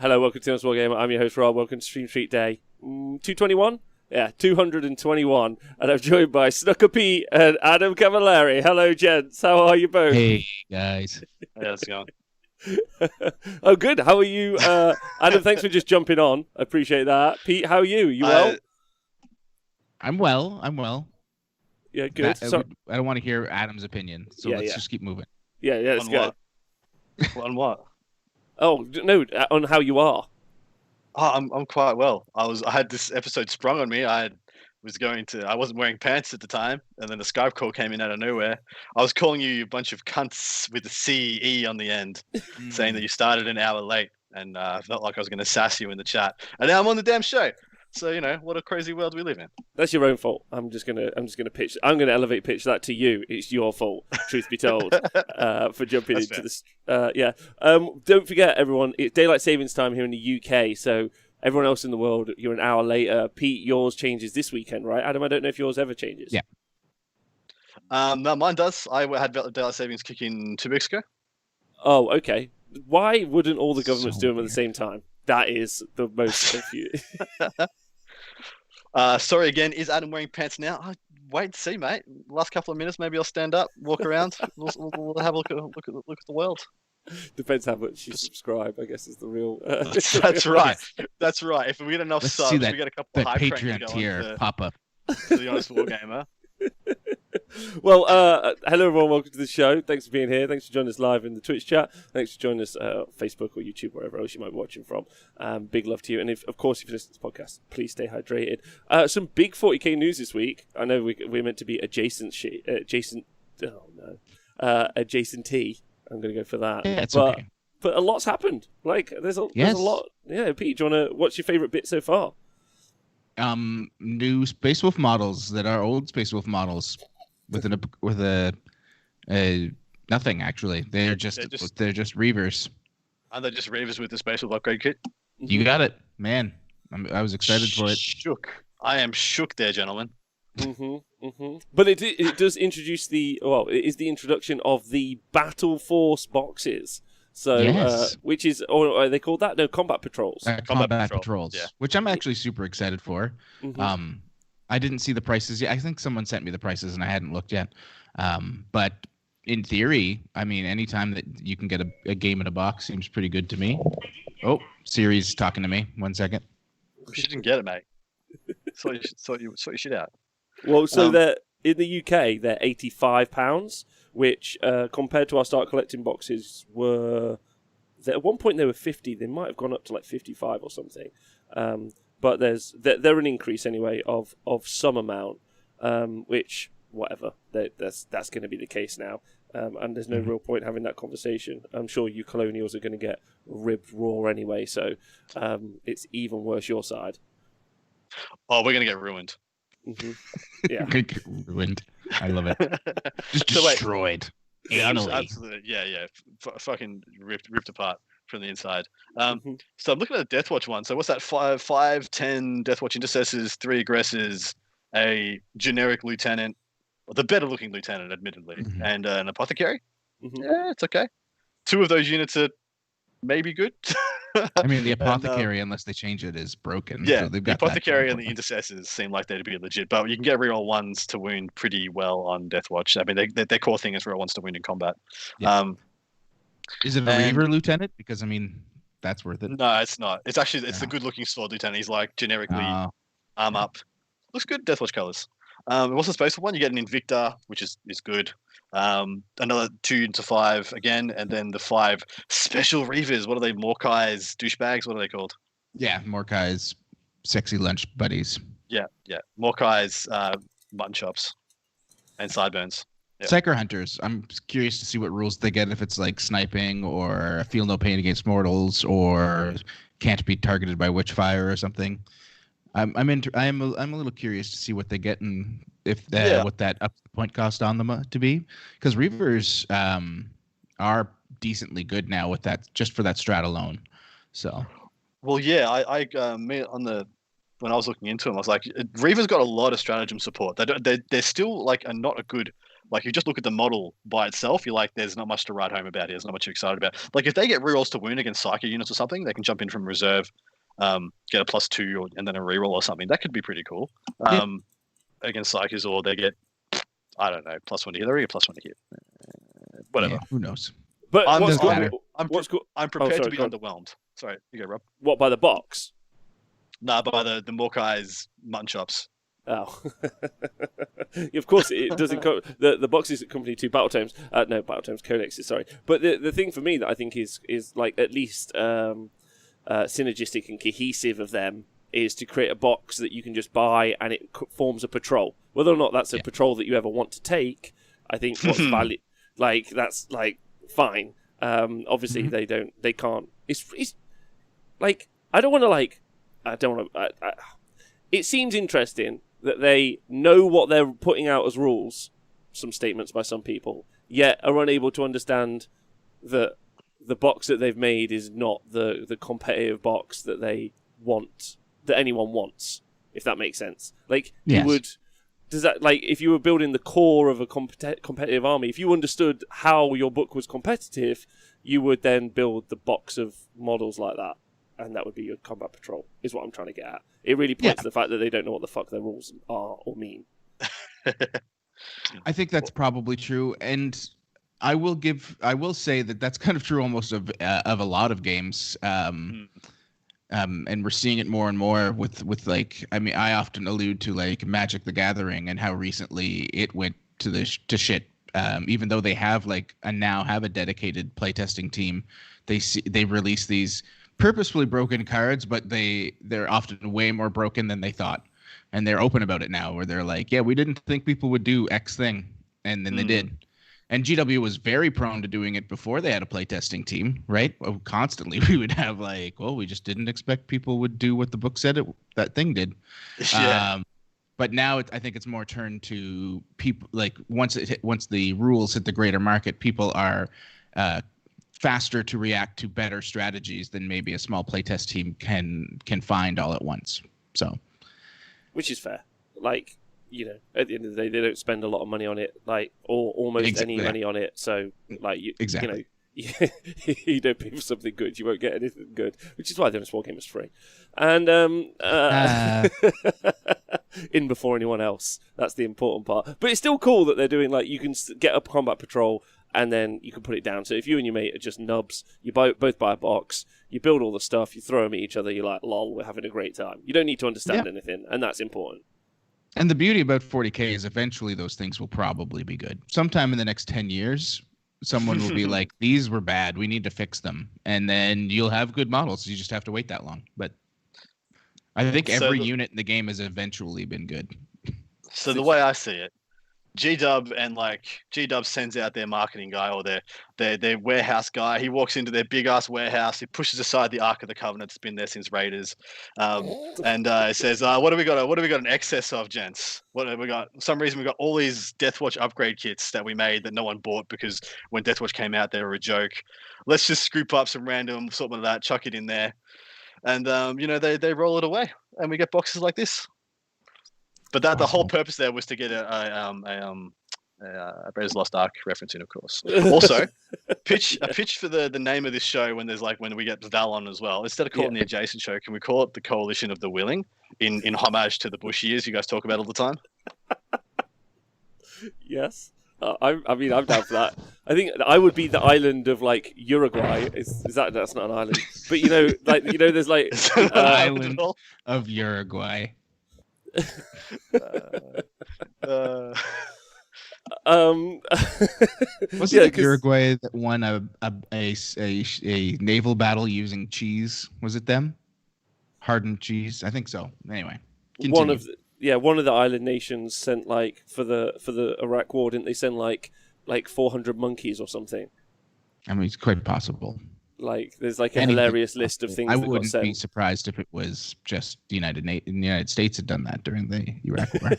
Hello, welcome to War Gamer. I'm your host, Rob. Welcome to Stream Street Day 221? Yeah, 221. And I'm joined by Snooker Pete and Adam Cavallari. Hello, gents. How are you both? Hey, guys. Hey, how's it going? Oh, good. How are you? Adam, thanks for just jumping on. I appreciate that. Pete, how are you? You well? I'm well. Yeah, good. I don't want to hear Adam's opinion, so let's just keep moving. Yeah, let's go. On what? Oh, no, on how you are. Oh, I'm quite well. I had this episode sprung on me. I wasn't wearing pants at the time, and then a Skype call came in out of nowhere. I was calling you a bunch of cunts with the CE on the end, saying that you started an hour late, and I felt like I was going to sass you in the chat. And now I'm on the damn show. So, what a crazy world we live in. That's your own fault. I'm gonna elevate pitch that to you. It's your fault, truth be told, for jumping That's into this. Don't forget, everyone, it's daylight savings time here in the UK. So everyone else in the world, you're an hour later. Pete, yours changes this weekend, right? Adam, I don't know if yours ever changes. Yeah. No, mine does. I had daylight savings kick in 2 weeks ago. Oh, okay. Why wouldn't all the governments do them at the same time? That is the most confusing. Sorry again. Is Adam wearing pants now? Wait and see, mate. Last couple of minutes, maybe I'll stand up, walk around. We'll have a look at the world. Depends how much you subscribe, I guess, is the real. That's right. That's right. If we get enough Let's subs, see that, we get a couple of hype Patreon tier pop up. To the honest wargamer. Well, hello everyone, welcome to the show. Thanks for being here. Thanks for joining us live in the Twitch chat. Thanks for joining us on Facebook or YouTube, wherever else you might be watching from. Big love to you. And if you listen to this podcast, please stay hydrated. Some big 40k news this week. I know we're meant to be adjacent. Adjacent T. I'm going to go for that. Yeah, it's okay. But a lot's happened. Like there's a lot. Yeah, Pete, what's your favorite bit so far? New Space Wolf models that are old Space Wolf models with nothing actually. They're just Reavers. And they're just Reavers with the Space Wolf upgrade kit. You got it, man. I was excited for it. Shook. I am shook there, gentlemen. But it does introduce it is the introduction of the Battle Force boxes. So, yes. Which is, or are they called that? No, Combat Patrols. Combat Patrols, yeah. Which I'm actually super excited for. Mm-hmm. I didn't see the prices yet. I think someone sent me the prices and I hadn't looked yet. But in theory, I mean, anytime that you can get a game in a box seems pretty good to me. Oh, Siri's talking to me. 1 second. You didn't get it, mate. Sort your shit out. Well, so they're in the UK, they're £85, which compared to our Start Collecting boxes at one point they were 50. They might have gone up to like 55 or something. But they're an increase anyway of some amount, which whatever. That's going to be the case now. And there's no real point having that conversation. I'm sure you Colonials are going to get ribbed raw anyway, so it's even worse your side. Oh, we're going to get ruined. Mm-hmm. Yeah. Ruined. I love it. Just destroyed. Absolutely. Yeah. Fucking ripped apart from the inside. So I'm looking at the Deathwatch one. So what's that? 5, 10 Deathwatch intercessors, 3 aggressors, a generic lieutenant, or the better looking lieutenant, admittedly, and an apothecary. Yeah, it's okay. 2 of those units are maybe good. I mean, the apothecary, unless they change it, is broken. Yeah, so they've got the apothecary and the intercessors seem like they'd be legit, but you can get reroll 1s to wound pretty well on Deathwatch. I mean, their core thing is reroll 1s to wound in combat. Yeah. Is it a Reaver lieutenant? Because I mean, that's worth it. No, it's not. It's actually the good looking sword lieutenant. He's like generically arm up. Looks good. Deathwatch colors. What's the space for one? You get an Invicta, which is good. Another 2 to 5 again, and then the 5 special Reavers. What are they? Morkai's douchebags? What are they called? Yeah, Morkai's sexy lunch buddies. Yeah. Morkai's mutton chops and sideburns. Yep. Psyker Hunters. I'm curious to see what rules they get, if it's like sniping or feel no pain against mortals or can't be targeted by witchfire or something. I'm a little curious to see what they get and what that up point cost on them to be, because Reavers are decently good now with that, just for that strat alone. So, well, yeah, I when I was looking into them, I was like, Reaver's got a lot of stratagem support. They're still like not a good Like you just look at the model by itself, you're like, there's not much to write home about here. There's not much you're excited about. Like if they get rerolls to wound against Psycho units or something, they can jump in from reserve, get a +2 and then a reroll or something. That could be pretty cool. Against Psychos, or they get, I don't know, +1 to hit. They already get +1 to hit. Whatever. Yeah, who knows? But I'm I'm prepared to be underwhelmed. Sorry, you go, Rob. What, by the box? Nah, by the Morkai's mutton chops. Oh, of course it doesn't. The boxes accompany 2 battle tomes. No, battle tomes, codexes. Sorry, but the thing for me that I think is like at least synergistic and cohesive of them is to create a box that you can just buy and it forms a patrol. Whether or not that's a patrol that you ever want to take, I think what's valid, like that's like fine. Obviously they can't. It's like I don't want to it seems interesting that they know what they're putting out as rules, some statements by some people, yet are unable to understand that the box that they've made is not the competitive box that they want, that anyone wants, if that makes sense. Like, does that, like, if you were building the core of a competitive army, if you understood how your book was competitive, you would then build the box of models like that. And that would be your combat patrol, is what I'm trying to get at. It really points to the fact that they don't know what the fuck their rules are or mean. I think that's probably true, and I will say that that's kind of true almost of a lot of games. And we're seeing it more and more with like, I mean, I often allude to like Magic the Gathering and how recently it went to shit. Even though they have now have a dedicated playtesting team, they release these purposefully broken cards, but they're often way more broken than they thought, and they're open about it now, where they're like, yeah, we didn't think people would do X thing, and then they did. And GW was very prone to doing it before they had a playtesting team, right? Well, constantly we would have like, well, we just didn't expect people would do what the book said that thing did. But now I think it's more turned to people, like once the rules hit the greater market, people are faster to react to better strategies than maybe a small playtest team can find all at once. So, which is fair. Like, you know, at the end of the day, they don't spend a lot of money on it, like, or almost any money on it. So, like, you know, you don't pay for something good, you won't get anything good. Which is why the Small Game is free, and in before anyone else. That's the important part. But it's still cool that they're doing, like, you can get a combat patrol and then you can put it down. So if you and your mate are just nubs, you both buy a box, you build all the stuff, you throw them at each other, you're like, lol, we're having a great time. You don't need to understand anything, and that's important. And the beauty about 40K is eventually those things will probably be good. Sometime in the next 10 years, someone will be like, these were bad, we need to fix them. And then you'll have good models. You just have to wait that long. But I think every unit in the game has eventually been good. So the way I see it, G-Dub sends out their marketing guy or their warehouse guy. He walks into their big ass warehouse. He pushes aside the Ark of the Covenant that's been there since Raiders, and says, "What do we got? What do we got in excess of, gents? What have we got? For some reason we got all these Deathwatch upgrade kits that we made that no one bought because when Deathwatch came out they were a joke. Let's just scoop up some random sort of that, chuck it in there, and they roll it away, and we get boxes like this." But the whole purpose there was to get a Raiders Lost Ark reference in, of course. Also, a pitch for the name of this show when we get Val on as well. Instead of calling the adjacent show, can we call it the Coalition of the Willing in homage to the Bush years you guys talk about all the time? Yes. I mean, I'm down for that. I think I would be the island of like Uruguay. That's not an island, but there's like an island of Uruguay. Was it Uruguay that won a naval battle using cheese? Was it them? Hardened cheese, I think so. Anyway, continue. One of the island nations sent for the Iraq War, didn't they send like 400 monkeys or something? I mean, it's quite possible. Like, there's a hilarious list of things. I wouldn't be surprised if it was just the United States had done that during the Iraq War.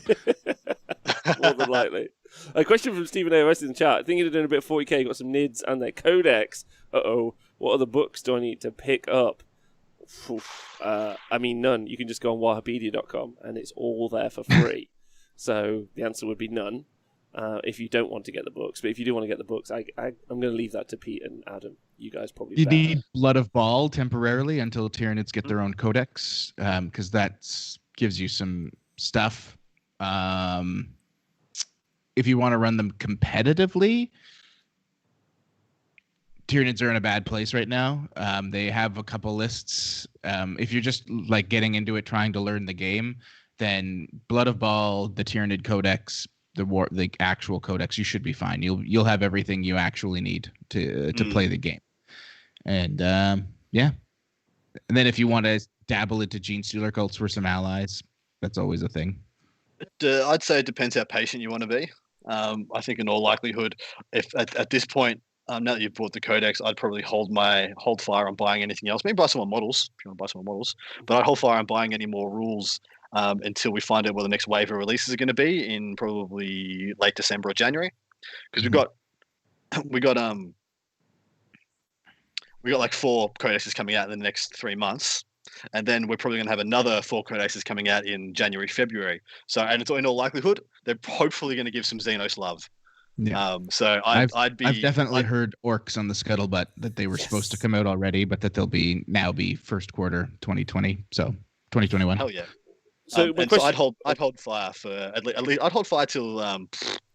More than likely. A question from Stephen AOS in the chat. Thinking of doing a bit of 40K, got some NIDs and their codex. What other books do I need to pick up? I mean, none. You can just go on Wahapedia.com and it's all there for free. So the answer would be none. if you don't want to get the books. But if you do want to get the books, I'm going to leave that to Pete and Adam. You guys probably You better. need Blood of Ball temporarily until Tyranids get their own codex, because that gives you some stuff. If you want to run them competitively, Tyranids are in a bad place right now. They have a couple lists. If you're just like getting into it, trying to learn the game, then Blood of Ball, the Tyranid Codex, the actual codex, you should be fine. You'll have everything you actually need to play the game. And yeah, and then if you want to dabble into Gene Stealer cults for some allies, that's always a thing. I'd say it depends how patient you want to be. I think in all likelihood, if at this point, now that you've bought the codex, I'd probably hold fire on buying anything else. Maybe buy some more models if you want to buy some more models, but I'd hold fire on buying any more rules until we find out what the next wave of releases are going to be in probably late December or January, because we got like 4 codexes coming out in the next 3 months. And then we're probably going to have another 4 codexes coming out in January, February. So, and it's in all likelihood, they're hopefully going to give some Xenos love. Yeah. So I've definitely heard orcs on the scuttlebutt that they were supposed to come out already, but that they'll now be first quarter 2020. So 2021. Hell yeah. So, so I'd hold fire for at least I'd hold fire till I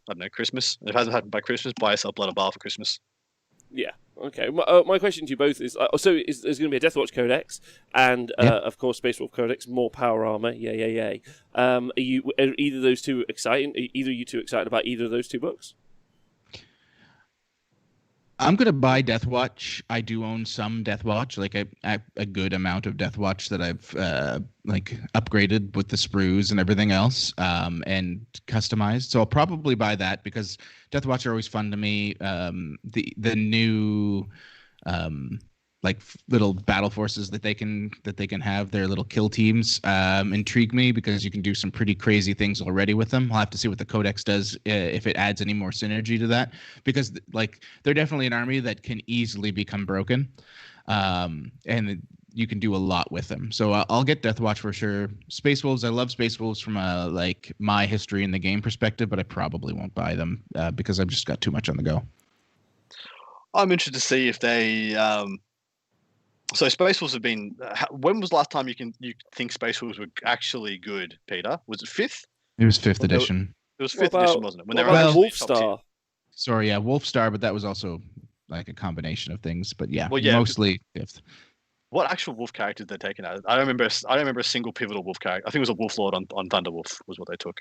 don't know, Christmas. If it hasn't happened by Christmas, buy yourself Blood of Ball for Christmas. Yeah. Okay. My question to you both is: there's going to be a Deathwatch Codex, and of course, Space Wolf Codex, more power armor. Yay! Are either of those two exciting? Either of you two excited about either of those 2 books? I'm gonna buy Deathwatch. I do own some Deathwatch, like a good amount of Deathwatch that I've like upgraded with the sprues and everything else, and customized. So I'll probably buy that because Deathwatch are always fun to me. The new like little battle forces that they can have, their little kill teams, intrigue me because you can do some pretty crazy things already with them. I'll have to see what the codex does, if it adds any more synergy to that, because like they're definitely an army that can easily become broken, and you can do a lot with them. So I'll get Deathwatch for sure. Space Wolves, I love Space Wolves from a like my history in the game perspective, but I probably won't buy them because I've just got too much on the go. I'm interested to see if they so Space Wolves have been. When was the last time you think Space Wolves were actually good, Peter? Was it 5th? It was 5th edition. It was 5th edition, wasn't it? When they were Wolfstar. Sorry, yeah, Wolfstar, but that was also like a combination of things. But yeah, well, yeah, mostly 5th. What actual wolf character did they taken out? I don't remember a single pivotal wolf character. I think it was a Wolf Lord on Thunderwolf was what they took.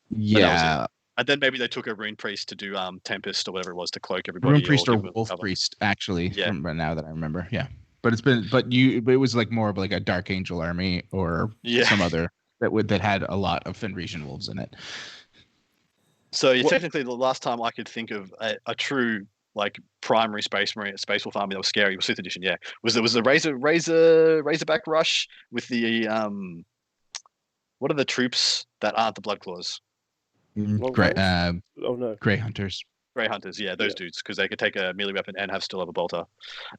Yeah. And then maybe they took a Rune Priest to do Tempest or whatever it was to cloak everybody. Rune Priest or Wolf Priest, actually. Yeah. Now that I remember, yeah. But it was like more of like a Dark Angel army or some other that had a lot of Fenrisian wolves in it. So technically, the last time I could think of a true like primary Space Wolf army that was scary was 5th edition. Yeah, was the Razorback Rush with the what are the troops that aren't the Bloodclaws? Grey Hunters. Grey Hunters, yeah, those dudes, because they could take a melee weapon and still have a bolter.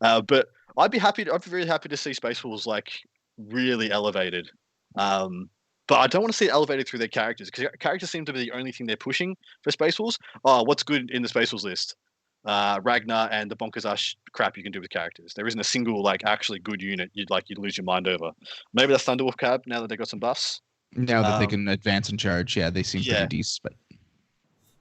But I'd be really happy to see Space Wolves like really elevated. But I don't want to see it elevated through their characters, because characters seem to be the only thing they're pushing for Space Wolves. Oh, what's good in the Space Wolves list? Ragnar and the bonkers ass crap you can do with characters. There isn't a single like actually good unit you'd lose your mind over. Maybe that's Thunderwolf Cab now that they got some buffs. Now that they can advance and charge, they seem pretty decent. But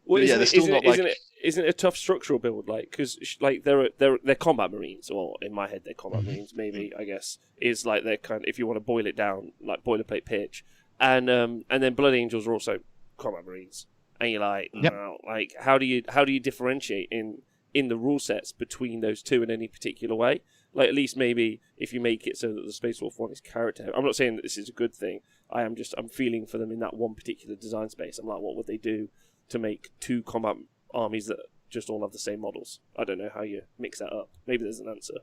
well, isn't it a tough structural build? Like, because like they're combat marines, or in my head they're combat marines. Maybe I guess is like they're kind of, if you want to boil it down, like boilerplate pitch, and then Blood Angels are also combat marines, and you're like, like how do you differentiate in the rule sets between those two in any particular way? Like, at least maybe if you make it so that the Space Wolf one is character. I'm not saying that this is a good thing. I'm feeling for them in that one particular design space. I'm like, what would they do to make 2 combat armies that just all have the same models? I don't know how you mix that up. Maybe there's an answer.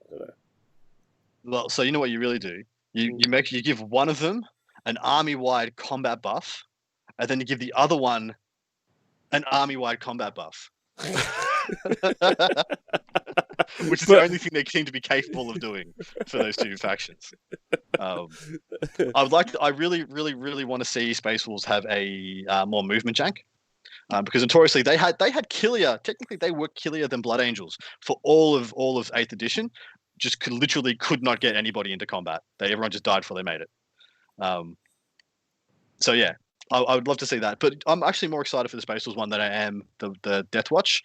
I don't know. Well, so you know what you really do? You give one of them an army-wide combat buff, and then you give the other one an army-wide combat buff. Which is the only thing they seem to be capable of doing for those 2 factions. I really want to see Space Wolves have a more movement jank. because notoriously they had killier. Technically, they were killier than Blood Angels for all of 8th edition. Just literally could not get anybody into combat. Everyone just died before they made it. So yeah, I would love to see that. But I'm actually more excited for the Space Wars one than I am the Death Watch.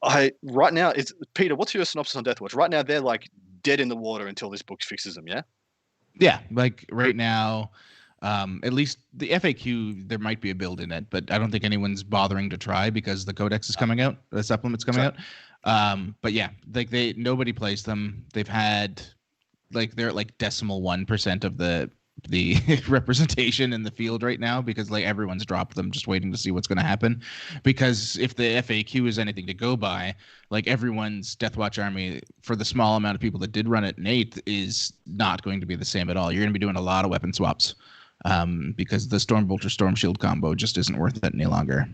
I right now is Peter. What's your synopsis on Death Watch? Right now they're like dead in the water until this book fixes them. Yeah. Yeah, like right now, at least the FAQ there might be a build in it, but I don't think anyone's bothering to try because the codex is coming out, the supplement's coming out. But yeah, like nobody plays them. They've had they're at 0.1% of the representation in the field right now because everyone's dropped them just waiting to see what's going to happen. Because if the FAQ is anything to go by, everyone's Deathwatch army for the small amount of people that did run it in 8th is not going to be the same at all. You're going to be doing a lot of weapon swaps because the Stormbolter Storm Shield combo just isn't worth it any longer.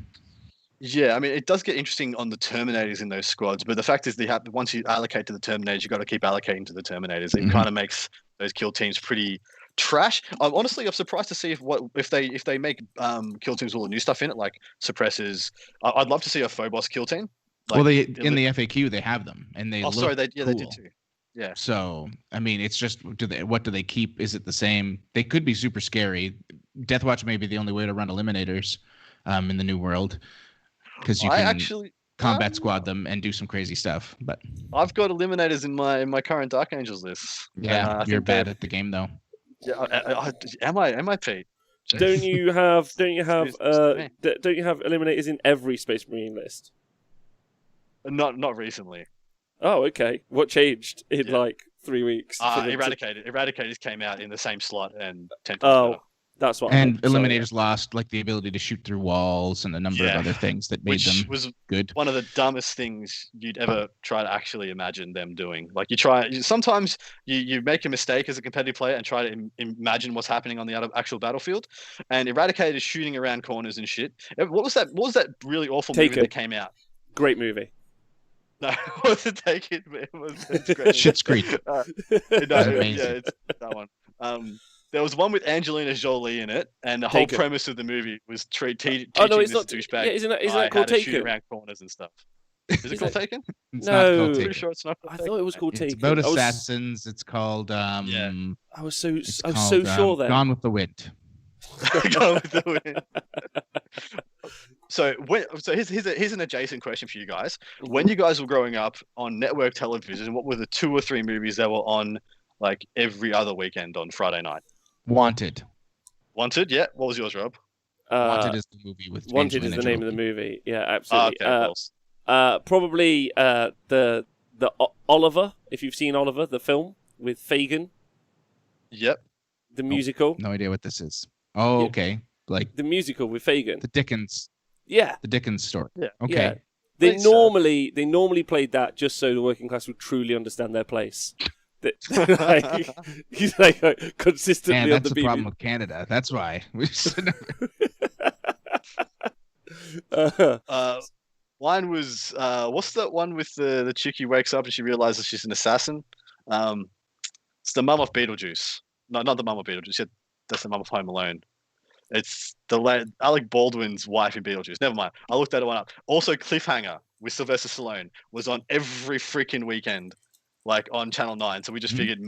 Yeah, I mean, it does get interesting on the Terminators in those squads, but the fact is once you allocate to the Terminators, you've got to keep allocating to the Terminators. It kind of makes those kill teams pretty trash. I'm surprised to see if they make kill teams all the new stuff in it, like suppressors. I'd love to see a Phobos kill team. Well, in the FAQ they have them, and they sorry, they cool. did too. Yeah. So I mean, it's just what do they keep? Is it the same? They could be super scary. Deathwatch may be the only way to run eliminators in the new world because you can combat squad them and do some crazy stuff. But I've got eliminators in my current Dark Angels list. Yeah, you're bad at the game though. Yeah, am I, Pete? Don't you have eliminators in every Space Marine list? Not recently. Oh, okay. What changed in 3 weeks? Eradicators came out in the same slot and 10 times better. That's what. And Eliminators lost the ability to shoot through walls and a number of other things that made them was good. One of the dumbest things you'd ever try to actually imagine them doing. Sometimes you make a mistake as a competitive player and try to imagine what's happening on the actual battlefield. And Eradicators shooting around corners and shit. What was that really awful movie that came out? Great movie. No, it wasn't Taken. It's great. Schitt's Creek. It's that one. There was one with Angelina Jolie in it, and the whole premise of the movie was teaching this douchebag isn't that called Taken? To shoot around corners and stuff. Is it called Taken? It's not called Taken. Pretty sure it's not called Taken. I thought it was called Taken. It's about assassins. It's called. I was so sure then. Gone with the Wind. Gone with the Wind. So here's an adjacent question for you guys. When you guys were growing up on network television, what were the 2 or 3 movies that were on every other weekend on Friday night? Wanted, yeah. What was yours, Rob? Wanted is the movie with. Wanted is the name of the movie. Yeah, absolutely. Okay, probably the Oliver. If you've seen Oliver, the film with Fagin. Yep. The musical. No idea what this is. Oh, okay. The musical with Fagin. The Dickens. Yeah. The Dickens story. Yeah. Okay. Yeah. They normally played that just so the working class would truly understand their place. He's consistently Man, on that's the the BBC. problem with Canada. That's why. Mine was what's that one with the chick who wakes up and she realizes she's an assassin? It's the mum of Beetlejuice. No, not the mum of Beetlejuice. That's the mum of Home Alone. It's Alec Baldwin's wife in Beetlejuice. Never mind. I looked that one up. Also, Cliffhanger with Sylvester Stallone was on every freaking weekend. On Channel 9, so we just figured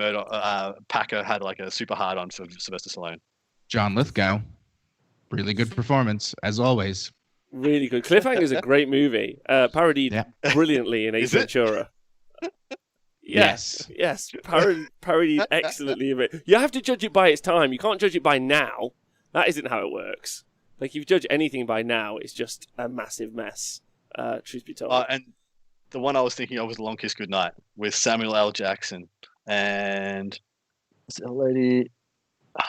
Packer had a super hard on for Sylvester Stallone. John Lithgow, really good performance as always. Really good. Cliffhanger is a great movie. Parodied brilliantly in Ace Ventura. Yes. Parodied excellently. You have to judge it by its time. You can't judge it by now. That isn't how it works. If you judge anything by now, it's just a massive mess. Truth be told. And the one I was thinking of was Long Kiss Goodnight with Samuel L. Jackson and a lady.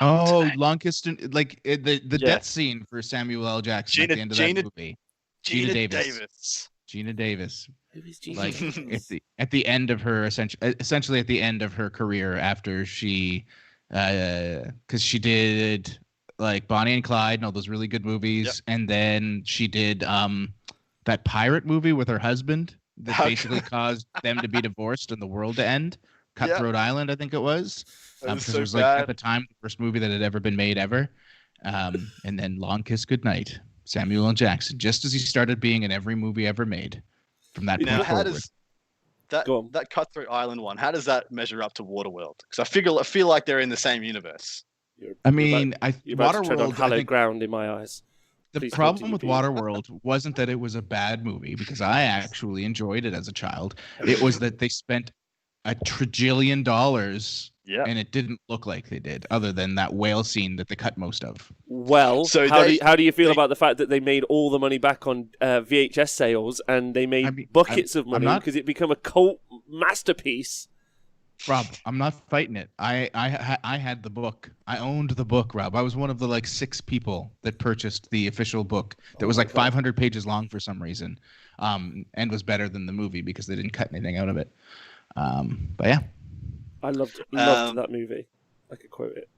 Long Kiss, the death scene for Samuel L. Jackson at the end of that movie. Gina Davis. Gina Davis. Who is Gina Davis? At the end of her essentially at the end of her career after she, because she did Bonnie and Clyde and all those really good movies, and then she did that pirate movie with her husband. That basically caused them to be divorced and the world to end. Cutthroat Island, I think it was. Because it was at the time the first movie that had ever been made ever. And then Long Kiss Goodnight. Samuel L. Jackson, just as he started being in every movie ever made from that Now, point how forward. does that Go on. that Cutthroat Island one? How does that measure up to Waterworld? Because I feel like they're in the same universe. You're about to tread on Waterworld, I hallowed think ground in my eyes. the Please problem continue, with Peter. Waterworld wasn't that it was a bad movie, because I actually enjoyed it as a child. It was that they spent $1 trillion Yeah. and it didn't look like they did, other than that whale scene that they cut most of. Well, So how do you feel they- about the fact that they made all the money back on VHS sales and they made buckets of money because it became a cult masterpiece? Rob, I'm not fighting it. I had the book. I owned the book, Rob. I was one of the 6 people that purchased the official book that was 500 pages long for some reason, and was better than the movie because they didn't cut anything out of it. But yeah, I loved that movie. I could quote it.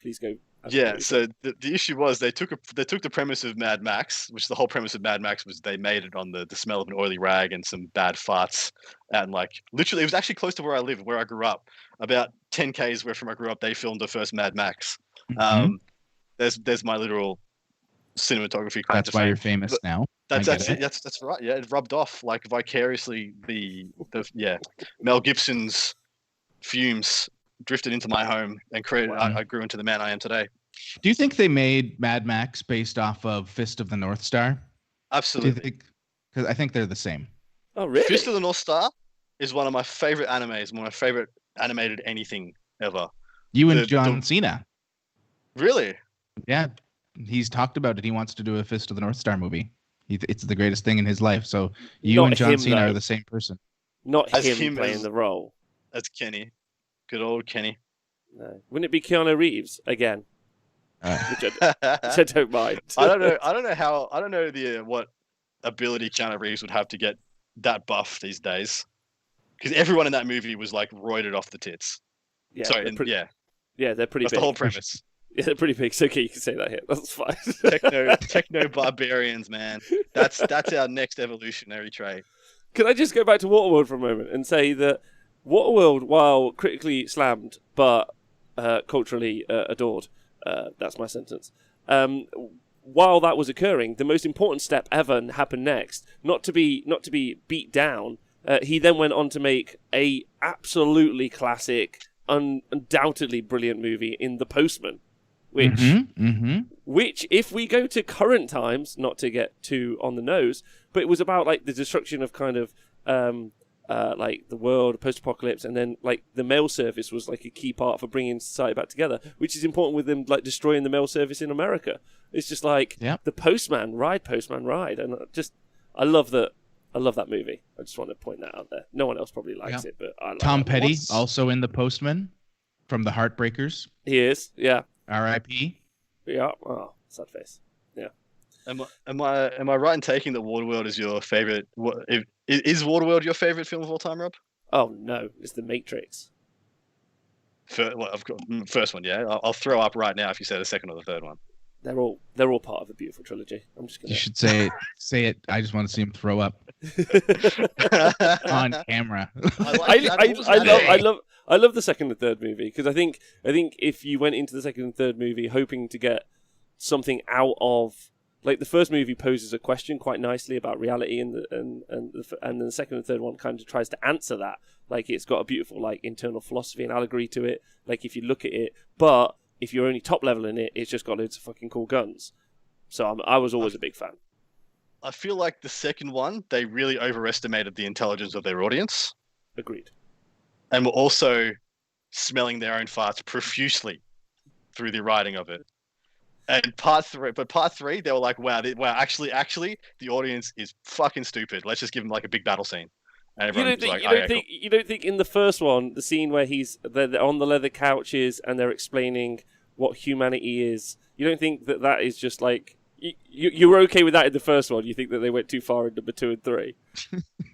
Please go. Yeah, so the issue was they took the premise of Mad Max, which the whole premise of Mad Max was they made it on the smell of an oily rag and some bad farts, and literally it was actually close to where I live, where I grew up, about 10 k's where from I grew up. They filmed the first Mad Max. Mhm. There's my literal cinematography claim that's to why fame. you're famous now. That's I get it. that's right. Yeah, it rubbed off vicariously. The Mel Gibson's fumes drifted into my home and created. Wow. I grew into the man I am today. Do you think they made Mad Max based off of Fist of the North Star? Absolutely. Because I think they're the same. Oh, really? Fist of the North Star is one of my favorite animes, one of my favorite animated anything ever. You and John Cena. Really? Yeah, he's talked about it. He wants to do a Fist of the North Star movie. It's the greatest thing in his life. So you Not and John him, Cena though. are the same person. Not As him him playing as- the role. That's Kenny. Good old Kenny. No. Wouldn't it be Keanu Reeves again? Which I I don't mind. don't know. I don't know what ability Keanu Reeves would have to get that buff these days. Because everyone in that movie was roided off the tits. Yeah, Sorry, they're yeah, they're pretty that's big. the whole premise. Yeah, they're pretty big. So okay, you can say that here. That's fine. Techno barbarians, man. That's our next evolutionary trait. Can I just go back to Waterworld for a moment and say that Waterworld, while critically slammed but culturally adored, that's my sentence. While that was occurring, the most important step ever happened next. Not to be beat down. He then went on to make a absolutely classic, undoubtedly brilliant movie in The Postman, which, if we go to current times, not to get too on the nose, but it was about the destruction of kind of the world, post-apocalypse, and then the mail service was a key part for bringing society back together, which is important with them destroying the mail service in America. It's just the postman ride, and I love that. I love that movie. I just want to point that out there. No one else probably likes it, but I like Tom that. Petty, also in The Postman, from The Heartbreakers. He is, yeah. R.I.P. Yeah. Oh, sad face. Yeah. Am I right in taking that Waterworld is your favorite? Is Waterworld your favorite film of all time, Rob? Oh no, it's The Matrix. First one, yeah. I'll throw up right now if you say the second or the third one. They're all part of a beautiful trilogy. I'm just gonna. You should say it. I just want to see him throw up on camera. I love the second and third movie because I think if you went into the second and third movie hoping to get something out of the first movie poses a question quite nicely about reality, and then the second and third one kind of tries to answer that. It's got a beautiful internal philosophy and allegory to it. If you look at it, but if you're only top level in it, it's just got loads of fucking cool guns. So I was always a big fan. I feel like the second one, they really overestimated the intelligence of their audience. Agreed. And were also smelling their own farts profusely through the writing of it. And part three, they were like, wow, actually, the audience is fucking stupid. Let's just give them a big battle scene. And You don't think in the first one, the scene where they're on the leather couches and they're explaining what humanity is, you don't think that is just you were okay with that in the first one? You think that they went too far in number 2 and 3?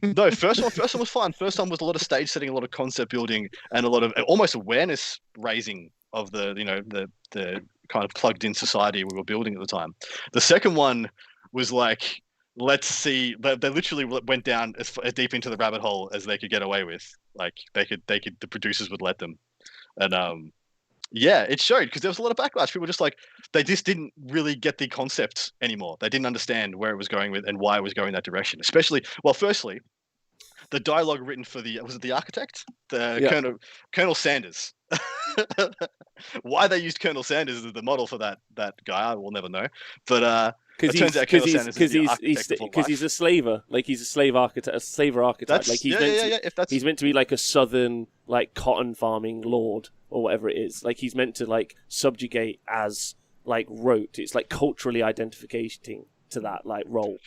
No, first one was fine. First one was a lot of stage setting, a lot of concept building, and a lot of almost awareness raising of the the kind of plugged in society we were building at the time. The second one was let's see. They literally went down as deep into the rabbit hole as they could get away with. The producers would let them, and Yeah, it showed because there was a lot of backlash. People were just like, they just didn't really get the concept anymore. They didn't understand where it was going with and why it was going that direction. Especially, well, firstly, the dialogue written for was it the architect, the Yeah. Colonel Sanders. Why they used Colonel Sanders as the model for that guy, I will never know. But it turns out Colonel Sanders is the architect of all because he's a slaver, like he's a slave architect, a slaver archetype. Like he's meant to be like a southern like cotton farming lord or whatever it is. Like he's meant to like subjugate as like rote. It's like culturally identificating to that like role.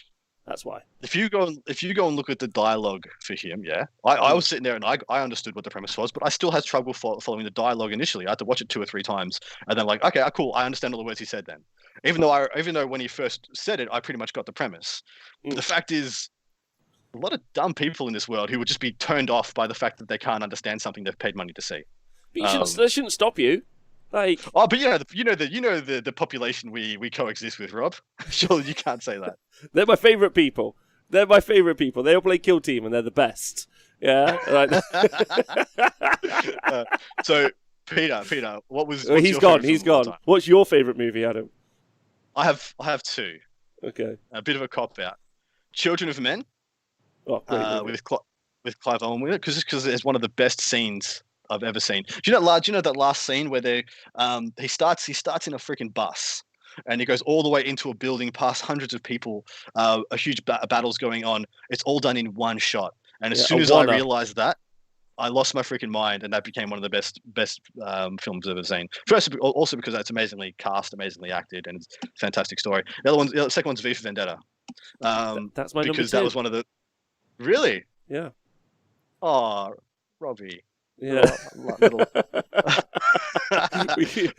That's why. If you go and look at the dialogue for him, yeah, I was sitting there and I understood what the premise was, but I still had trouble following the dialogue initially. I had to watch it 2 or 3 times, and then like, okay, cool, I understand all the words he said then. Even though when he first said it, I pretty much got the premise. But the fact is, a lot of dumb people in this world who would just be turned off by the fact that they can't understand something they've paid money to see. But that shouldn't stop you. Like, but the population we coexist with, Rob. Surely you can't say that. They're my favorite people. They all play Kill Team and they're the best. Yeah. So Peter, what was? He's gone. He's gone. What's your favorite movie, Adam? I have 2. Okay. A bit of a cop out. Children of Men. Oh, great with Clive Owen with it because it's one of the best scenes I've ever seen. Do you know that last scene where he starts in a freaking bus and he goes all the way into a building past hundreds of people, a huge battle's going on. It's all done in one shot. And as soon as I realized that, I lost my freaking mind, and that became one of the best films I've ever seen. First, also because it's amazingly cast, amazingly acted, and it's a fantastic story. The second one's V for Vendetta. That's my number 2. Because that was one of the... Really? Yeah. Oh, Robbie. Yeah.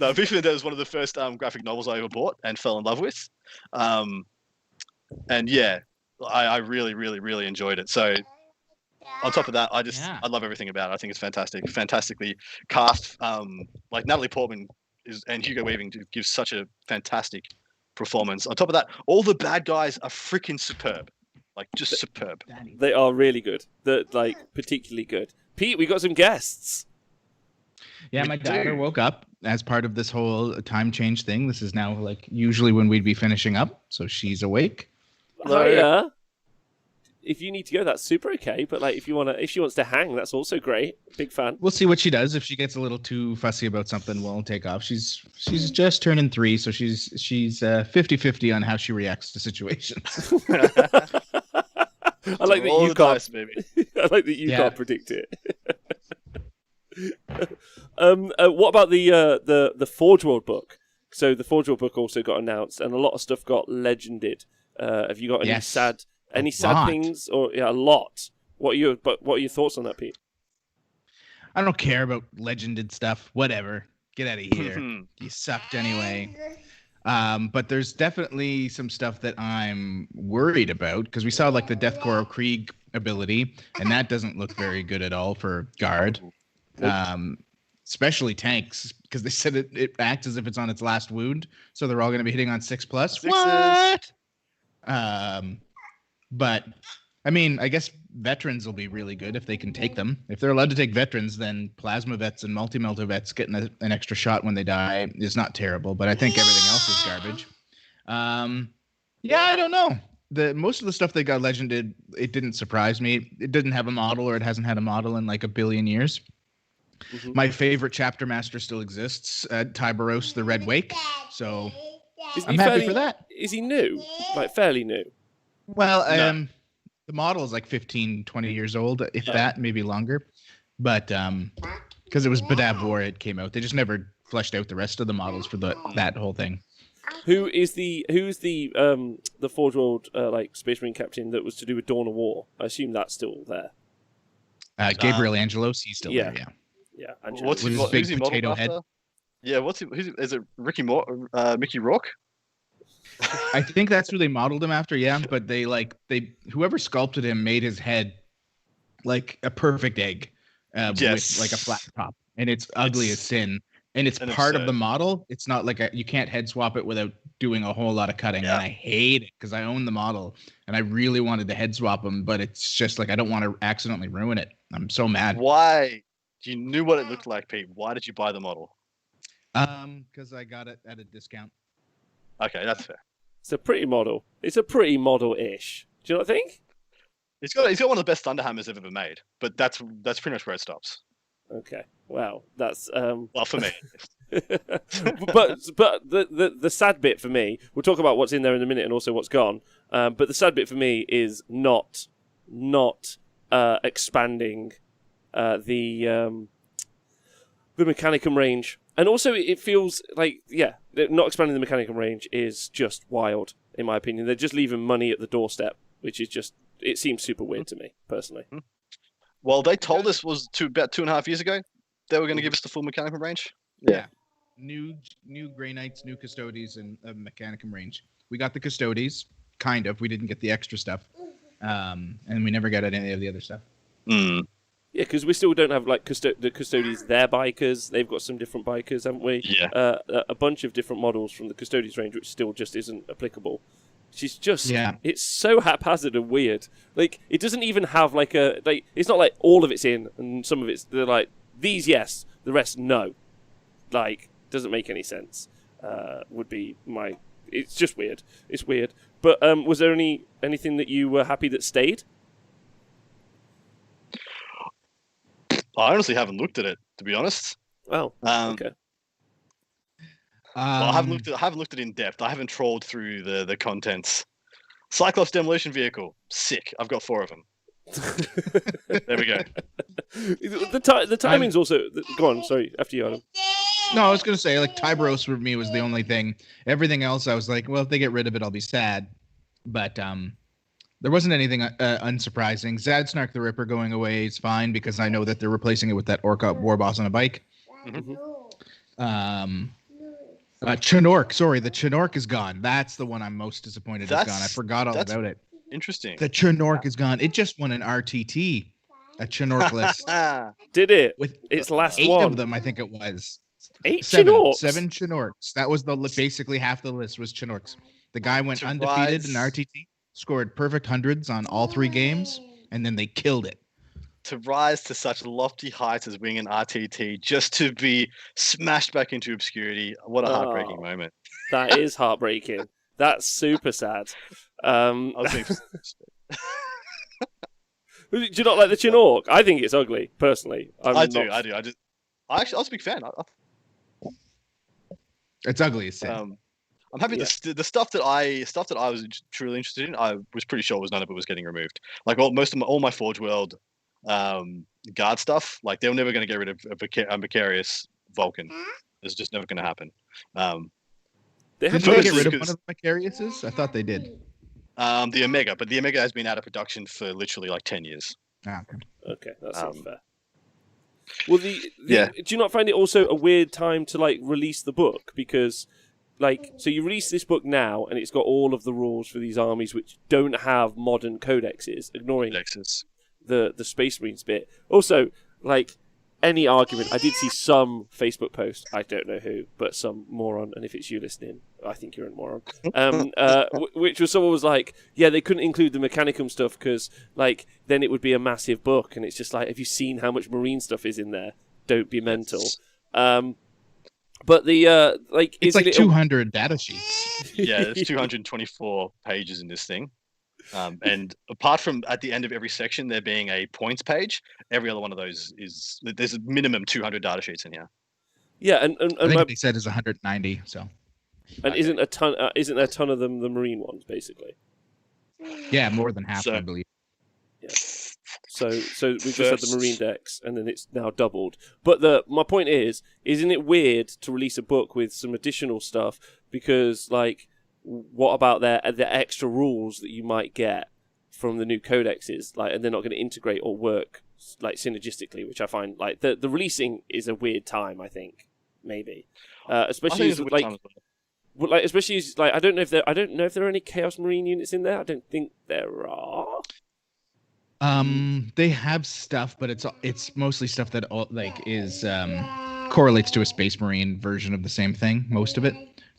No, V for Vendetta was one of the first graphic novels I ever bought and fell in love with. And yeah, I really, really, really enjoyed it. So on top of that, I love everything about it. I think it's fantastic, fantastically cast. Like Natalie Portman and Hugo Weaving gives such a fantastic performance. On top of that, all the bad guys are freaking superb, like just superb. They are really good. They're like particularly good. Pete, we got some guests. Yeah, my daughter woke up as part of this whole time change thing. This is now like usually when we'd be finishing up, so she's awake. Hiya. If you need to go, that's super okay. But like, if she wants to hang, that's also great. Big fan. We'll see what she does. If she gets a little too fussy about something, we'll take off. She's just turning 3, so she's 50-50 on how she reacts to situations. I like that you can't. I like that you can't predict it. What about the Forge World book? So the Forge World book also got announced, and a lot of stuff got legended. Have you got any sad things? Or a lot. What are your thoughts on that, Pete? I don't care about legended stuff. Whatever. Get out of here. You sucked anyway. But there's definitely some stuff that I'm worried about because we saw like the Deathcore Krieg ability, and that doesn't look very good at all for Guard. Especially tanks, because they said it acts as if it's on its last wound, so they're all going to be hitting on 6+. What? But I mean, I guess veterans will be really good if they can take them. If they're allowed to take veterans, then plasma vets and multi-melter vets getting an extra shot when they die is not terrible. But I think everything else is garbage. I don't know. Most of the stuff they got legended, it didn't surprise me. It didn't have a model, or it hasn't had a model in like a billion years. Mm-hmm. My favorite chapter master still exists, Tyberos the Red Wake. So I'm happy for that. Is he new? Like fairly new? Well, the model is like 15, 20 years old, if that, maybe longer. But because it was Badab War, it came out. They just never fleshed out the rest of the models for that whole thing. Who's the Forge World like Space Marine captain that was to do with Dawn of War? I assume that's still there. Gabriel Angelos, he's still there. Yeah. What's his big potato head? Yeah, is it Mickey Rourke? I think that's who they modeled him after, but they whoever sculpted him made his head like a perfect egg with like a flat top, and it's ugly as sin, and it's part of the model. It's not like you can't head swap it without doing a whole lot of cutting, and I hate it because I own the model and I really wanted to head swap him, but it's just like I don't want to accidentally ruin it. I'm so mad. Why? You knew what it looked like, Pete. Why did you buy the model? Because I got it at a discount. Okay, that's fair. It's a pretty model. It's a pretty model-ish. Do you not think? He's got one of the best Thunderhammers ever been made, but that's pretty much where it stops. Okay. Wow. That's Well, for me. but the sad bit for me, we'll talk about what's in there in a minute and also what's gone. But the sad bit for me is not expanding the Mechanicum range, and also it feels like not expanding the Mechanicum range is just wild in my opinion. They're just leaving money at the doorstep, which is just it seems super weird to me personally. Well, they told us about 2.5 years ago they were going to give us the full Mechanicum range. Yeah. New Grey Knights, new Custodes, and a Mechanicum range. We got the Custodes, kind of. We didn't get the extra stuff. And we never got any of the other stuff. Mm. Yeah, because we still don't have like the Custodes, their bikers. They've got some different bikers, haven't we? Yeah. A bunch of different models from the Custodes range, which still just isn't applicable. She's just, it's so haphazard and weird. Like, it doesn't even have like it's not like all of it's in and some of they're like, these yes, the rest no. Like, doesn't make any sense. Would be it's just weird. It's weird. But was there anything that you were happy that stayed? I honestly haven't looked at it, to be honest. Oh, okay. Well, I haven't looked at it in depth. I haven't trawled through the contents. Cyclops demolition vehicle, sick. I've got 4 of them. There we go. The timing's also. Go on, sorry. After you, Adam. No, I was gonna say like Tybros for me was the only thing. Everything else, I was like, well, if they get rid of it, I'll be sad. But there wasn't anything unsurprising. Zad Snark the Ripper going away is fine because I know that they're replacing it with that Orca war boss on a bike. Mm-hmm. Chinork, sorry, the Chinork is gone. That's the one I'm most disappointed is gone. I forgot all about it. Interesting. The Chinork is gone. It just won an RTT, a Chinork list. Did it? With its last 8 one of them, I think it was. 7 Chinorks? 7 Chinorks. That was basically half the list was Chinorks. The guy went undefeated in RTT, scored perfect hundreds on all 3 games, and then they killed it. To rise to such lofty heights as winning an RTT just to be smashed back into obscurity. What a heartbreaking moment. That is heartbreaking. That's super sad. I was thinking... Do you not like the Chinork? I think it's ugly, personally. I do. I was a big fan. It's ugly as sin. I'm happy the stuff that I was truly interested in, I was pretty sure none of it was getting removed. Like all my Forge World guard stuff, like they were never going to get rid of a Macarius Vulcan. It's just never going to happen. Did they get rid of one of the Macariuses? I thought they did. The Omega, but the Omega has been out of production for literally like 10 years. Okay, that sounds fair. Well, do you not find it also a weird time to like release the book? Because so you release this book now and it's got all of the rules for these armies which don't have modern codexes, ignoring the Space Marines bit. Also, like any argument, I did see some Facebook post, I don't know who, but some moron, and if it's you listening, I think you're a moron, which was someone was like, yeah, they couldn't include the Mechanicum stuff because like then it would be a massive book, and it's just like, have you seen how much Marine stuff is in there? Don't be mental. But the it's like 200 data sheets. Yeah, there's 224 pages in this thing. And apart from at the end of every section there being a points page, every other one of those there's a minimum 200 data sheets in here. Yeah, and I think they said is 190. So, and isn't there a ton of them the Marine ones basically? Yeah, more than half, I believe. Yeah. So we just had the Marine decks, and then it's now doubled. But my point is, isn't it weird to release a book with some additional stuff? Because like, what about the extra rules that you might get from the new codexes? Like, and they're not going to integrate or work like synergistically, which I find like the releasing is a weird time. I think maybe, especially as, especially as, like I don't know if there are any Chaos Marine units in there. I don't think there are. They have stuff, but it's mostly stuff that is correlates to a Space Marine version of the same thing. Most of it.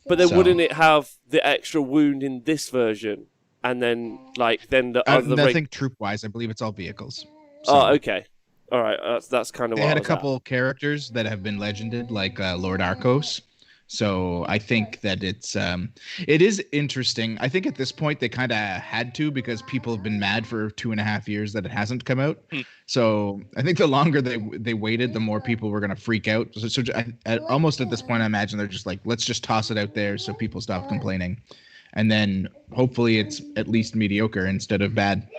But then wouldn't it have the extra wound in this version, and then the other? Nothing troop wise. I believe it's all vehicles. So. Oh, okay. All right, that's kind of They what had I a was couple characters that have been legended, like Lord Arcos. So I think that it is interesting. I think at this point they kind of had to, because people have been mad for 2.5 years that it hasn't come out. Hmm. So I think the longer they waited, the more people were going to freak out. Almost at this point, I imagine they're just like, let's just toss it out there so people stop complaining, and then hopefully it's at least mediocre instead of bad.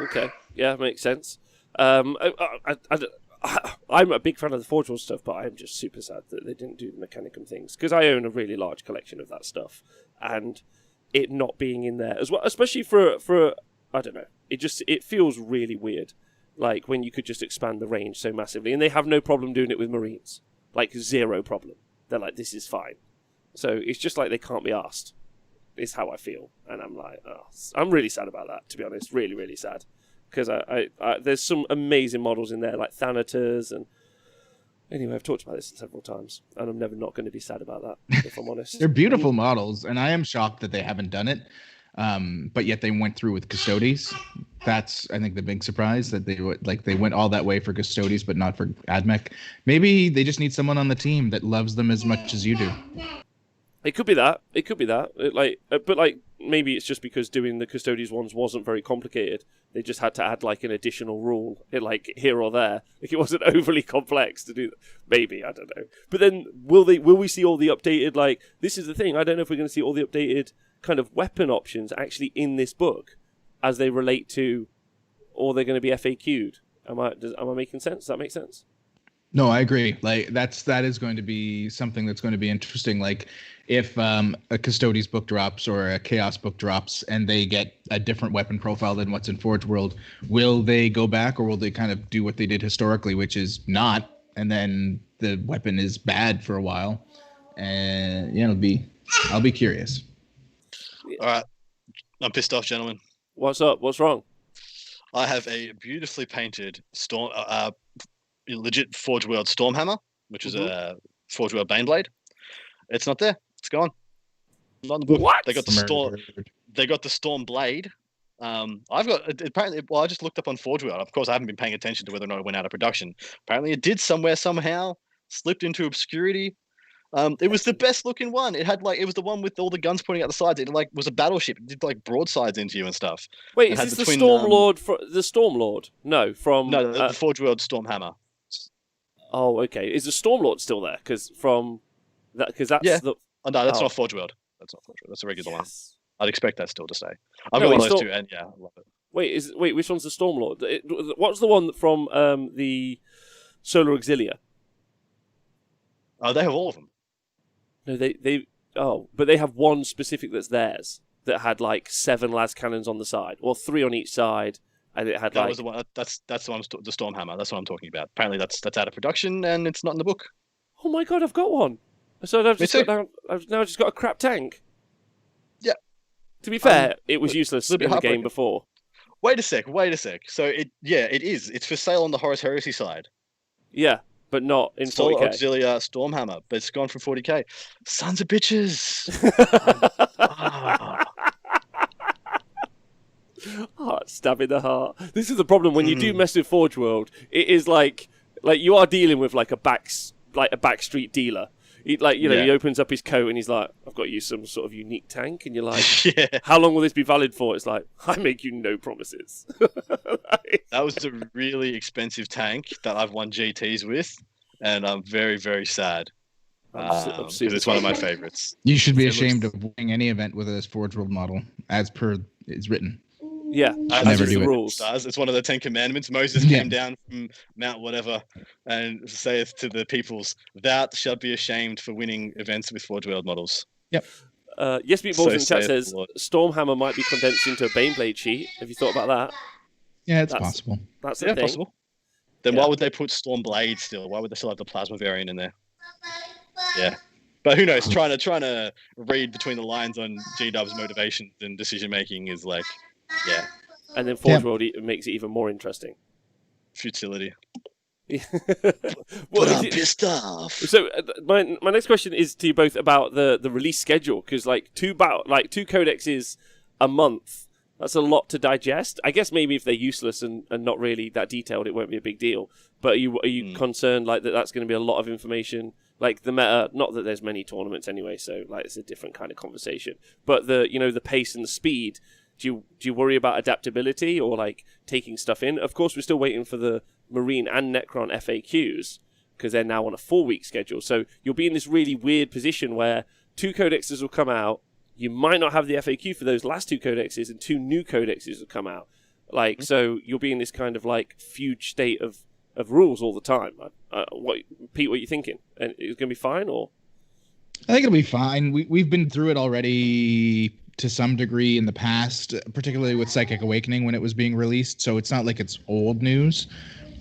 Okay, yeah, makes sense. I'm a big fan of the Forge World stuff, but I'm just super sad that they didn't do the Mechanicum things, because I own a really large collection of that stuff, and it not being in there as well, especially for I don't know, it feels really weird, like when you could just expand the range so massively, and they have no problem doing it with Marines, like zero problem. They're like, this is fine. So it's just like they can't be asked. Is how I feel, and I'm like, oh, I'm really sad about that, to be honest. Really, really sad, because I there's some amazing models in there, like Thanators, and anyway, I've talked about this several times, and I'm never not going to be sad about that, if I'm honest. They're beautiful models, and I am shocked that they haven't done it, but yet they went through with Custodes. That's, I think, the big surprise, that they went all that way for Custodes, but not for AdMech. Maybe they just need someone on the team that loves them as much as you do. It could be that. It could be that. But maybe it's just because doing the Custodes ones wasn't very complicated. They just had to add like an additional rule, like here or there. Like it wasn't overly complex to do that. Maybe, I don't know. But then will we see all the updated, like, this is the thing. I don't know if we're going to see all the updated kind of weapon options actually in this book as they relate to, or they're going to be FAQ'd. Am I making sense? Does that make sense? No, I agree. Like that is going to be something that's going to be interesting. Like if a Custodes book drops or a Chaos book drops and they get a different weapon profile than what's in Forge World, will they go back, or will they kind of do what they did historically, which is not, and then the weapon is bad for a while? And I'll be curious. All right, I'm pissed off, gentlemen. What's up? What's wrong? I have a beautifully painted legit Forge World Stormhammer, which is a Forge World Baneblade. It's not there. It's gone. Not in the book. What? They got the Storm Blade. I've got apparently. Well, I just looked up on Forge World. Of course, I haven't been paying attention to whether or not it went out of production. Apparently, it did somehow slipped into obscurity. It was the best looking one. It had it was the one with all the guns pointing out the sides. It was a battleship. It did broadsides into you and stuff. Wait, is this the Stormlord? The Stormlord? No, from the Forge World Stormhammer. Oh, okay. Is the Stormlord still there? Because that's the. Oh, no, that's not Forge World. That's not Forge World. That's a regular one. I'd expect that still to stay. I've No, got one of those too, and yeah, I love it. Wait, which one's the Stormlord? What's the one from the Solar Auxilia? Oh, they have all of them. No, but they have one specific that's theirs that had 7 las cannons on the side, or 3 on each side, and it had that was the one. That's the one. The Stormhammer. That's what I'm talking about. Apparently, that's out of production and it's not in the book. Oh my god, I've got one. So I've now just got a crap tank. Yeah. To be fair, it was useless in the game before. Wait a sec. So it is. It's for sale on the Horus Heresy side. Yeah, but not in 40k. Solar Auxilia Stormhammer, but it's gone for 40k. Sons of bitches. Heart stab in the heart. This is the problem when you do mess with Forge World. It is like you are dealing with a backstreet dealer. He opens up his coat and he's like, "I've got you some sort of unique tank," and you're like, "Yeah, how long will this be valid for?" It's like, I make you no promises. That was a really expensive tank that I've won GTs with, and I'm very, very sad. Because it's one of my favorites. You should be ashamed of winning any event with a Forge World model, as per is written. Yeah, never do the it. rules. It's one of the 10 commandments. Moses came down from Mount whatever and saith to the peoples, "Thou shalt be ashamed for winning events with Forge World models." Yep. Yes, Meatballs in the chat says Stormhammer might be condensed into a Baneblade sheet. Have you thought about that? Yeah, it's possible. That's the thing. Possible. Then why would they put Stormblade still? Why would they still have the plasma variant in there? Yeah. But who knows? Trying to read between the lines on G-Dub's motivations and decision making is yeah. And then Forge World makes it even more interesting. Futility. Well, I'm pissed off. So my next question is to you both about the release schedule, because two codexes a month That's a lot to digest. I guess maybe if they're useless and not really that detailed, it won't be a big deal. But are you concerned like that's going to be a lot of information? Like the meta, not that there's many tournaments anyway, so like it's a different kind of conversation. But the pace and the speed, do you worry about adaptability or like taking stuff in? Of course, we're still waiting for the Marine and Necron FAQs because they're now on a 4-week schedule. So you'll be in this really weird position where 2 codexes will come out. You might not have the FAQ for those last 2 codexes, and 2 new codexes will come out. Like, so you'll be in this kind of like fugue state of rules all the time. Pete, what are you thinking? And it's going to be fine, or? I think it'll be fine. We've been through it already to some degree in the past, particularly with Psychic Awakening when it was being released. So it's not like it's old news,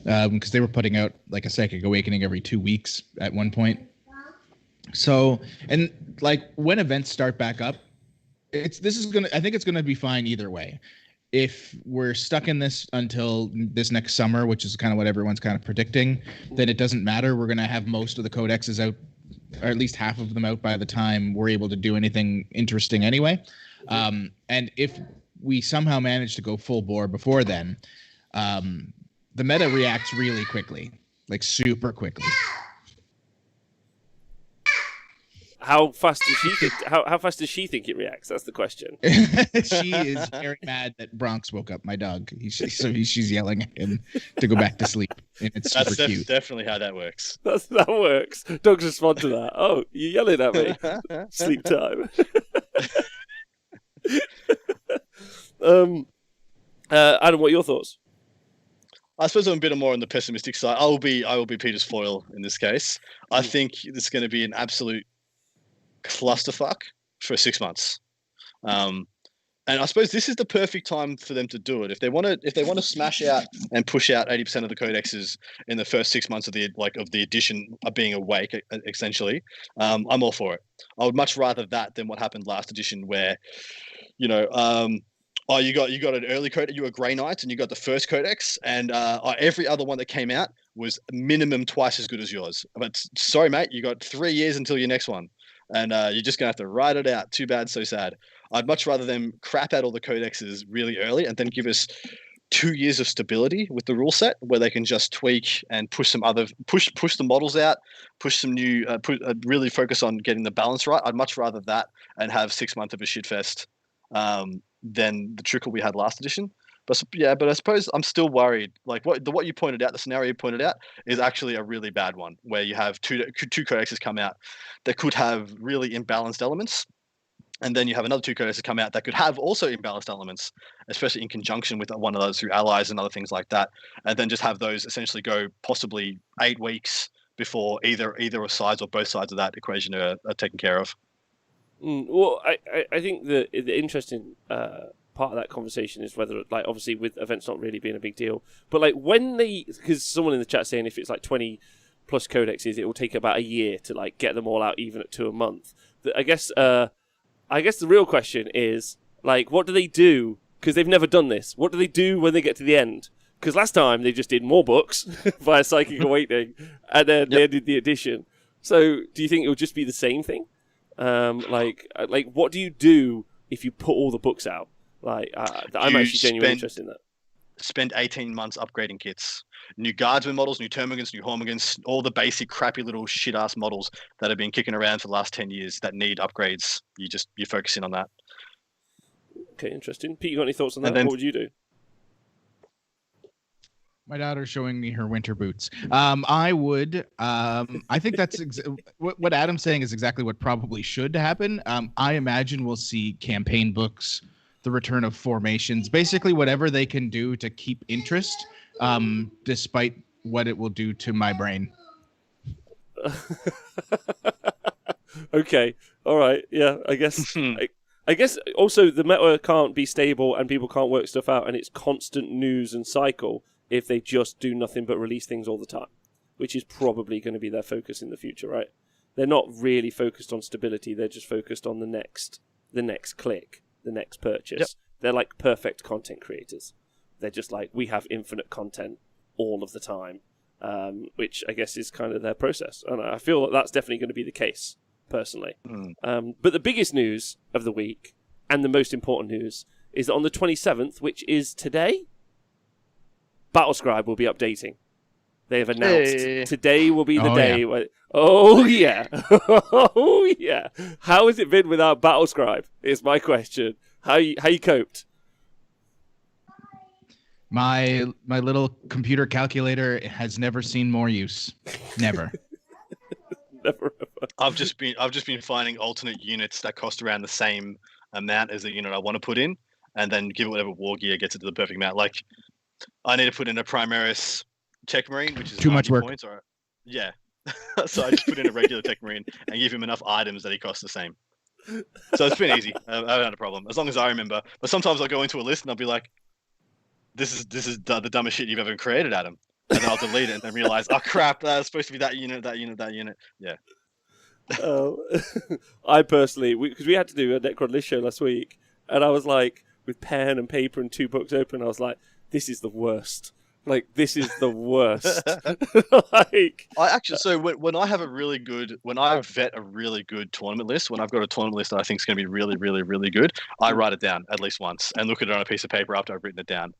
because they were putting out like a Psychic Awakening every 2 weeks at one point. So, and like when events start back up, I think it's gonna be fine either way. If we're stuck in this until this next summer, which is kind of what everyone's kind of predicting, then it doesn't matter. We're gonna have most of the codexes out, or at least half of them out by the time we're able to do anything interesting anyway. And if we somehow manage to go full bore before then, the meta reacts really quickly, like super quickly. How fast does she think? How fast does she think it reacts? That's the question. She is very mad that Bronx woke up my dog. She's yelling at him to go back to sleep, and it's super cute. Definitely how that works. That works. Dogs respond to that. Oh, you're yelling at me. Sleep time. Adam, what are your thoughts? I suppose I'm a bit more on the pessimistic side. I will be Peter's foil in this case. I think this is going to be an absolute clusterfuck for 6 months, and I suppose this is the perfect time for them to do it. If they want to smash out and push out 80% of the codexes in the first 6 months of the edition of being awake, essentially, I'm all for it. I would much rather that than what happened last edition, where you got an early codex, you were Grey Knights, and you got the first codex, and every other one that came out was minimum twice as good as yours. But sorry, mate, you got 3 years until your next one. And you're just going to have to ride it out. Too bad, so sad. I'd much rather them crap out all the codexes really early and then give us 2 years of stability with the rule set where they can just tweak and push the models out, push some new, really focus on getting the balance right. I'd much rather that and have 6 months of a shitfest than the trickle we had last edition. But I suppose I'm still worried. Like what you pointed out, the scenario you pointed out is actually a really bad one, where you have two codexes come out that could have really imbalanced elements, and then you have another 2 codexes come out that could have also imbalanced elements, especially in conjunction with one of those through allies and other things like that, and then just have those essentially go possibly 8 weeks before either sides or both sides of that equation are taken care of. Well, I think the interesting part of that conversation is whether, like, obviously with events not really being a big deal, but like because someone in the chat saying if it's like 20 plus codexes, it will take about a year to like get them all out even at 2 a month. I guess the real question is like, what do they do? Because they've never done this. What do they do when they get to the end? Because last time they just did more books via Psychic Awakening, and then they ended the edition. So do you think it will just be the same thing? Like what do you do if you put all the books out? Like, I'm actually genuinely interested in that. Spend 18 months upgrading kits. New Guardsmen models, new Termagants, new Hormagants, all the basic crappy little shit-ass models that have been kicking around for the last 10 years that need upgrades. You focus in on that. Okay, interesting. Pete, you got any thoughts on that? What would you do? My daughter's showing me her winter boots. I would. I think that's what Adam's saying is exactly what probably should happen. I imagine we'll see campaign books, the return of formations, basically whatever they can do to keep interest, despite what it will do to my brain. Okay. All right. Yeah. I guess. I guess also the meta can't be stable and people can't work stuff out, and it's constant news and cycle if they just do nothing but release things all the time, which is probably going to be their focus in the future, right? They're not really focused on stability. They're just focused on the next click, the next purchase. Yep. They're like perfect content creators. They're just like, we have infinite content all of the time, which I guess is kind of their process. And I feel that that's definitely going to be the case, personally. But the biggest news of the week, and the most important news, is that on the 27th, which is today, Battlescribe will be updating. They have announced today will be the day. Oh yeah, oh yeah. How has it been without Battlescribe? Is my question. How you coped? My little computer calculator has never seen more use. Never. Never ever. I've just been finding alternate units that cost around the same amount as the unit I want to put in, and then give it whatever war gear gets it to the perfect amount. Like, I need to put in a Primaris Tech Marine, which is too much work. Points, or yeah. So I just put in a regular Tech Marine and give him enough items that he costs the same. So it's been easy. I haven't had a problem as long as I remember. But sometimes I'll go into a list and I'll be like, "This is the dumbest shit you've ever created, Adam," and then I'll delete it and then realize, "Oh crap, that's supposed to be that unit, that unit, that unit." Yeah. I personally, because we had to do a Necron list show last week, and I was like, with pen and paper and 2 books open, I was like, "This is the worst." Like, this is the worst. Like, I actually, so when I have when I vet a really good tournament list, when I've got a tournament list that I think is going to be really, really, really good, I write it down at least once and look at it on a piece of paper after I've written it down.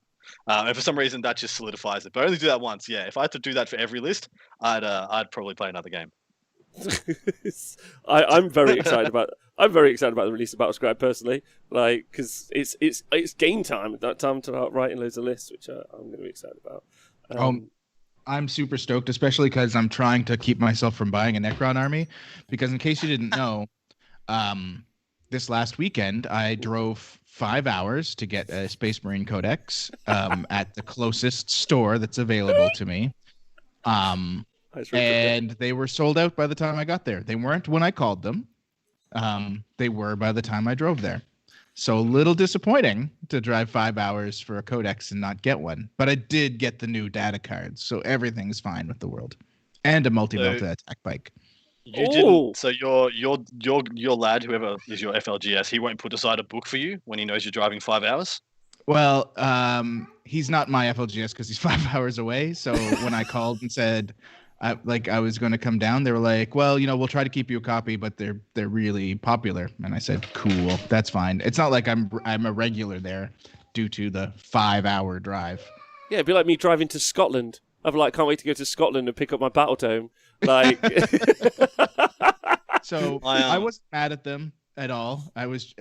And for some reason, that just solidifies it. But I only do that once. Yeah, if I had to do that for every list, I'd probably play another game. I'm very excited about. I'm very excited about the release of Battlescribe personally, like because it's game time at that time to start writing loads of lists, which I'm going to be excited about. I'm super stoked, especially because I'm trying to keep myself from buying a Necron army. Because in case you didn't know, this last weekend I drove 5 hours to get a Space Marine Codex at the closest store that's available to me. And they were sold out by the time I got there. They weren't when I called them. They were by the time I drove there. So a little disappointing to drive 5 hours for a codex and not get one. But I did get the new data cards, so everything's fine with the world. And a multi-delta attack bike. You didn't. So your lad, whoever is your FLGS, he won't put aside a book for you when he knows you're driving 5 hours? Well, he's not my FLGS because he's 5 hours away. So when I called and said I was going to come down, they were like, "Well, we'll try to keep you a copy, but they're really popular." And I said, "Cool, that's fine." It's not like I'm a regular there due to the 5-hour drive. Yeah, it'd be like me driving to Scotland. I'm like, can't wait to go to Scotland and pick up my battle tome. Like, so I wasn't mad at them at all. I was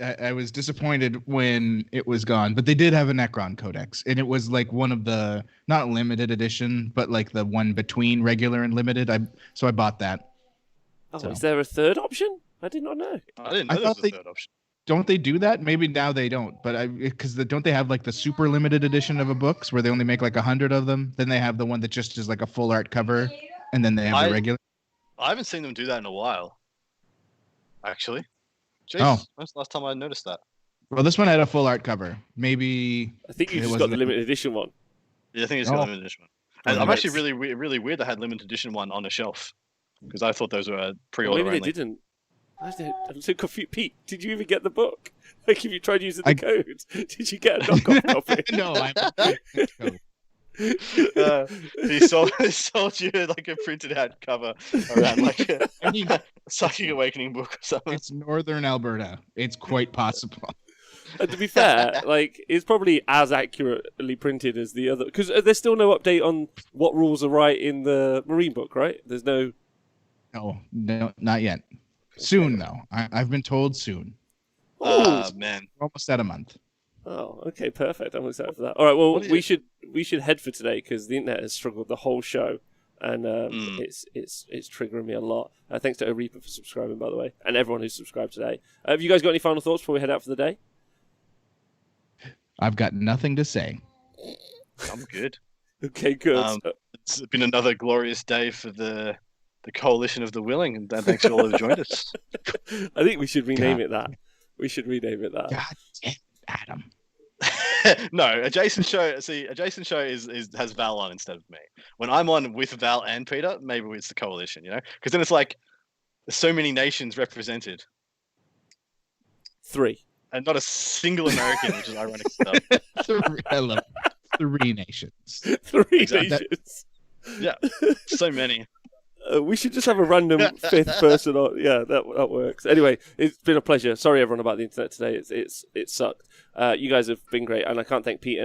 disappointed when it was gone, but they did have a Necron Codex, and it was like one of the not limited edition, but like the one between regular and limited. So I bought that. Oh, so. Is there a third option? I did not know. I didn't know there was a third option. Don't they do that? Maybe now they don't, but because don't they have like the super limited edition of a books where they only make like 100 of them? Then they have the one that just is like a full art cover, and then they have the regular. I haven't seen them do that in a while. Actually. Jeez, when's the last time I noticed that? Well, this one had a full art cover. Maybe I think you just got the limited edition one. Yeah, I think it's got the limited edition one. And I'm actually really weird they had limited edition one on the shelf because I thought those were pre-order only. Maybe they didn't. I'm so confused. Pete, did you even get the book? Like, if you tried using the code, did you get a knockoff copy? No, he sold you like a printed out cover around like a Psychic Awakening book or something. It's Northern Alberta. It's quite possible. And to be fair, like, it's probably as accurately printed as the other, because there's still no update on what rules are right in the Marine book, right? There's no, not yet. Soon though. I've been told soon. Oh man, almost at a month. Oh, okay, perfect. I'm excited for that. All right, well, we should head for today because the internet has struggled the whole show, and it's triggering me a lot. Thanks to Arepa for subscribing, by the way, and everyone who's subscribed today. Have you guys got any final thoughts before we head out for the day? I've got nothing to say. I'm good. Okay, good. It's been another glorious day for the Coalition of the Willing, and thanks to all who joined us. I think we should rename it that. We should rename it that. God damn, Adam. No, Adjacent Show has Val on instead of me. When I'm on with Val and Peter, maybe it's the Coalition, because then it's like there's so many nations represented. 3. And not a single American, which is ironic stuff. I love it. 3 nations. 3 nations. Yeah, so many. We should just have a random fifth person on. Yeah, that works. Anyway, it's been a pleasure. Sorry, everyone, about the internet today. It sucked. You guys have been great, and I can't thank Pete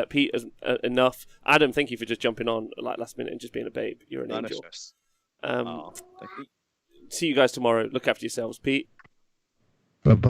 Pete enough. Adam, thank you for just jumping on like last minute and just being a babe. You're an angel. Thank you. See you guys tomorrow. Look after yourselves, Pete. Bye-bye.